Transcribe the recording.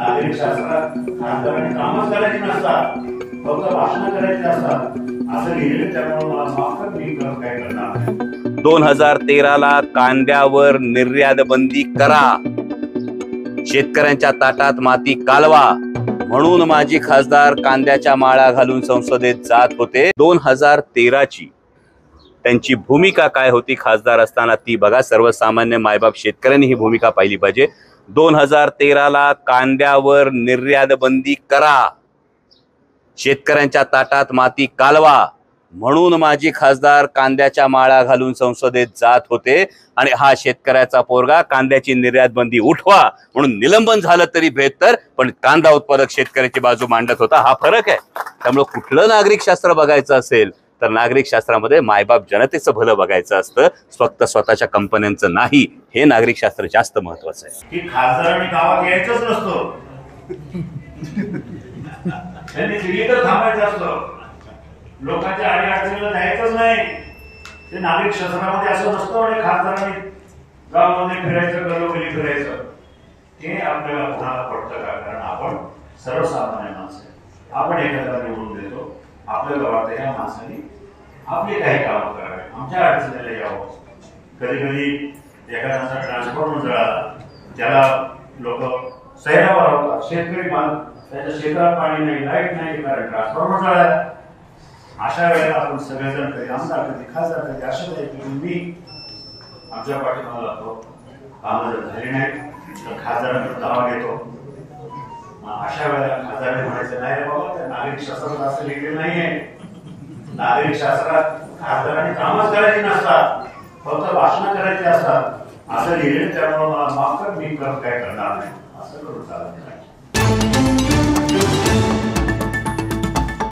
नागरिक शास्त्रात खासदारांनी कामच करायची नसतात, फक्त भाषण करायची असतात असं लिहिलेलं, त्यामुळे मला माफ कर, मी काय करणार. 2013ला कांद्यावर निर्यात बंदी करा, शेतकऱ्यांच्या ताटात माती कालवा म्हणून माजी खासदार कांद्याच्या माळा घालून संसदेत जात होते. 2013ची त्यांची भूमिका काय होती खासदार असताना ती बघा. सर्वसामान्य मायबाप शेतकऱ्यांनी ही भूमिका पाहिली पाहिजे. 2013ला कांद्यावर निर्यात बंदी करा, शेतकऱ्यांच्या ताटात माती कालवा म्हणून माजी खासदार कांद्याच्या माळा घालून संसदेत जात होते. आणि हा शेतकऱ्याचा पोरगा कांद्याची निर्यात बंदी उठवा म्हणून निलंबन झालं तरी बेहतर, पण कांदा उत्पादक शेतकऱ्याची बाजू मांडत होता. हा फरक आहे. त्यामुळे कुठलं नागरिक शास्त्र बघायचं असेल तर नागरिक शास्त्रामध्ये मायबाप जनतेचं भलं बघायचं असतं, फक्त स्वतःच्या कंपन्यांचं नाही. हे नागरिक शास्त्र जास्त महत्वाचं आहे. की खासदारांनी गावात यायचंच नसतं, त्यांनी दिल्ली तर थांबायचं असतं, लोकांच्या अडीअडचणीला जायचंच नाही. ते नागरिक शास्त्रामध्ये असं नसतं आणि खासदारांनी गावामध्ये फिरायचं, गलोगली फिरायचं. ते आपल्याला कोणाला पडतं का? कारण आपण सर्वसामान्य माणसं आहे. आपण एखाद्याला निवडून देतो, आपल्या गावात या माणसाने आपली काही कामं करावे, आमच्या अडचणीला यावं. कधी कधी एखाद्याचा ट्रान्सफॉर्मर जळाला, त्याला लोक सैरावर होतात. शेतकरी त्याच्या शेतात पाणी नाही, लाईट नाही, कारण ट्रान्सफॉर्मर जळाला. अशा वेळेला आपण सगळेजण कधी आमदार, कधी खासदार, कधी अशा काही मी आमच्या पाठीमागे लागतो. कामं जर झाली नाही तर खासदारांकडे दावा घेतो. अशा वेळेला खासदारांनी म्हणायचं नाही रे बाबा, त्या नागरिक शास्त्रात असं लिहिलेलं नाहीये. नागरिक शास्त्रात खासदारांनी कामच करायची नसतात, फक्त भाषण करायची असतात असं लिहिलेलं, त्यामुळे मला माफ कर, मी काय करणार नाही असं करून चालत नाही.